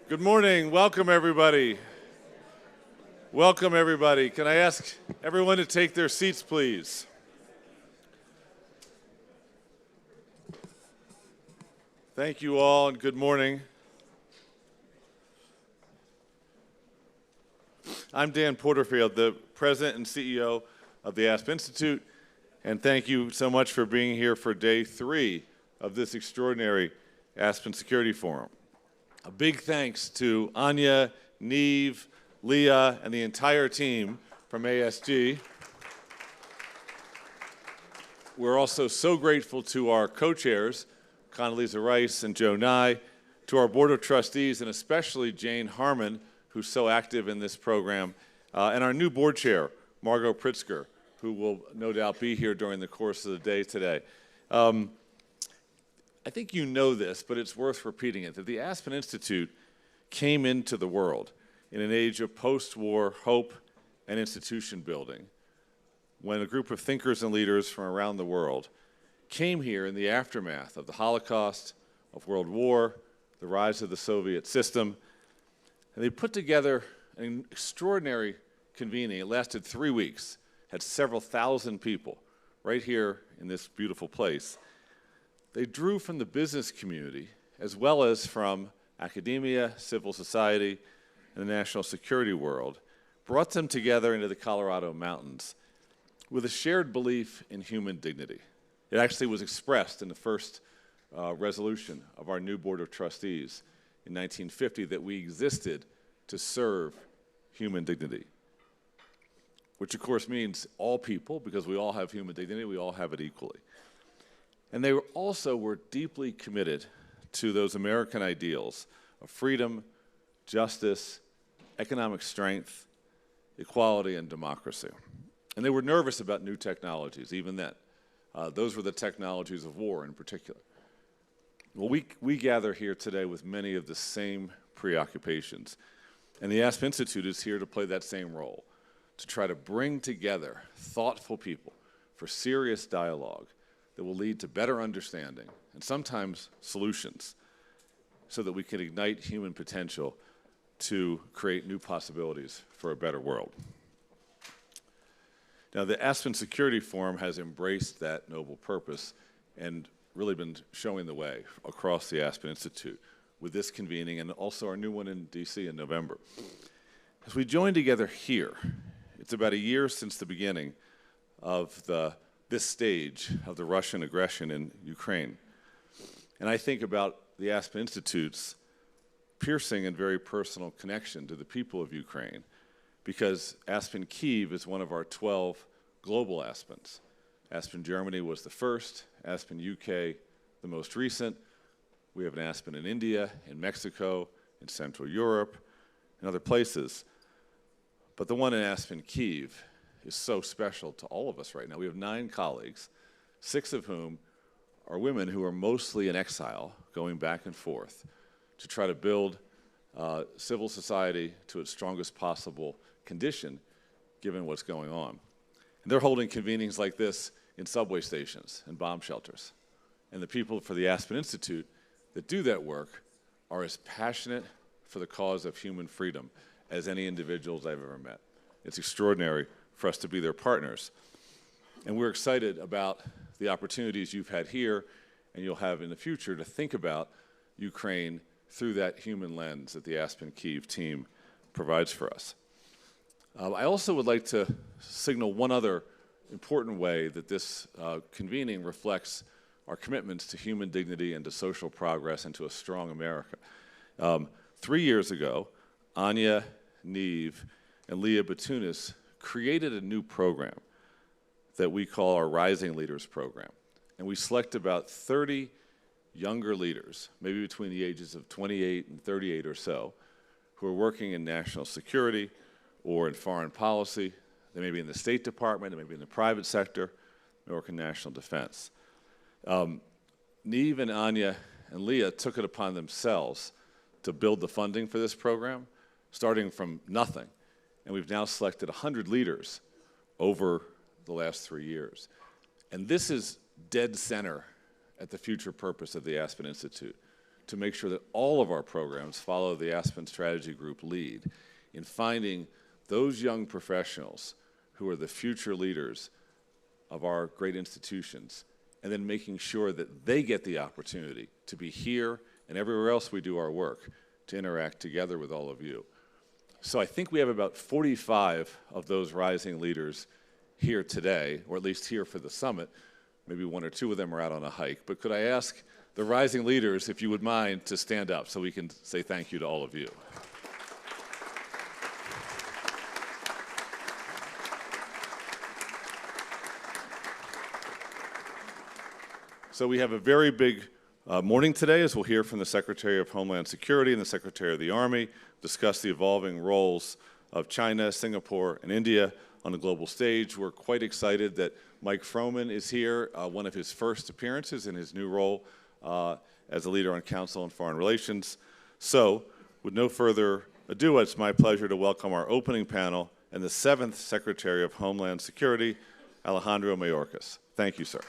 Good morning. Welcome, everybody. Welcome, everybody. Can I ask everyone to take their seats, please? Thank you all, and good morning. I'm Dan Porterfield, the President and CEO of the Aspen Institute, and thank you so much for being here for day 3 of this extraordinary Aspen Security Forum. A big thanks to Anya, Neve, Leah, and the entire team from ASG. We're also so grateful to our co-chairs, Condoleezza Rice and Joe Nye, to our Board of Trustees, and especially Jane Harmon, who's so active in this program, and our new board chair, Margot Pritzker, who will no doubt be here during the course of the day today. I think you know this, but it's worth repeating it, that the Aspen Institute came into the world in an age of post-war hope and institution building, when a group of thinkers and leaders from around the world came here in the aftermath of the Holocaust, of World War, the rise of the Soviet system, and they put together an extraordinary convening. It lasted 3 weeks, had several thousand people right here in this beautiful place. They drew from the business community, as well as from academia, civil society, and the national security world, brought them together into the Colorado mountains with a shared belief in human dignity. It actually was expressed in the first resolution of our new Board of Trustees in 1950 that we existed to serve human dignity, which of course means all people, because we all have human dignity, we all have it equally. And they also were deeply committed to those American ideals of freedom, justice, economic strength, equality, and democracy. And they were nervous about new technologies, even then. Those were the technologies of war in particular. Well, we gather here today with many of the same preoccupations. And the Aspen Institute is here to play that same role, to try to bring together thoughtful people for serious dialogue that will lead to better understanding and sometimes solutions so that we can ignite human potential to create new possibilities for a better world. Now, the Aspen Security Forum has embraced that noble purpose and really been showing the way across the Aspen Institute with this convening and also our new one in DC in November. As we join together here, it's about a year since the beginning of this stage of the Russian aggression in Ukraine. And I think about the Aspen Institute's piercing and very personal connection to the people of Ukraine, because Aspen Kyiv is one of our 12 global Aspens. Aspen Germany was the first, Aspen UK the most recent. We have an Aspen in India, in Mexico, in Central Europe, and other places. But the one in Aspen Kyiv is so special to all of us right now. We have 9 colleagues, 6 of whom are women who are mostly in exile, going back and forth to try to build civil society to its strongest possible condition, given what's going on. And they're holding convenings like this in subway stations and bomb shelters. And the people for the Aspen Institute that do that work are as passionate for the cause of human freedom as any individuals I've ever met. It's extraordinary for us to be their partners. And we're excited about the opportunities you've had here and you'll have in the future to think about Ukraine through that human lens that the Aspen Kyiv team provides for us. I also would like to signal one other important way that this convening reflects our commitments to human dignity and to social progress and to a strong America. 3 years ago, Anya, Neve, and Leah Batunis created a new program that we call our Rising Leaders Program. And we select about 30 younger leaders, maybe between the ages of 28 and 38 or so, who are working in national security or in foreign policy. They may be in the State Department, they may be in the private sector, they work in national defense. Neve and Anya and Leah took it upon themselves to build the funding for this program, starting from nothing. And we've now selected 100 leaders over the last 3 years. And this is dead center at the future purpose of the Aspen Institute, to make sure that all of our programs follow the Aspen Strategy Group lead in finding those young professionals who are the future leaders of our great institutions, and then making sure that they get the opportunity to be here and everywhere else we do our work to interact together with all of you. So I think we have about 45 of those rising leaders here today, or at least here for the summit. Maybe one or two of them are out on a hike. But could I ask the rising leaders, if you would mind, to stand up so we can say thank you to all of you. So we have a very big morning today, as we'll hear from the Secretary of Homeland Security and the Secretary of the Army, discuss the evolving roles of China, Singapore, and India on the global stage. We're quite excited that Mike Froman is here, one of his first appearances in his new role as a leader on Council on Foreign Relations. So, with no further ado, it's my pleasure to welcome our opening panel and the 7th Secretary of Homeland Security, Alejandro Mayorkas. Thank you, sir.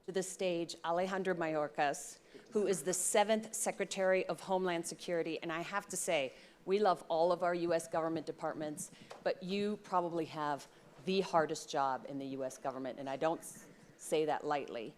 To the stage, Alejandro Mayorkas, who is the 7th Secretary of Homeland Security. And I have to say, we love all of our U.S. government departments, but you probably have the hardest job in the U.S. government, and I don't say that lightly.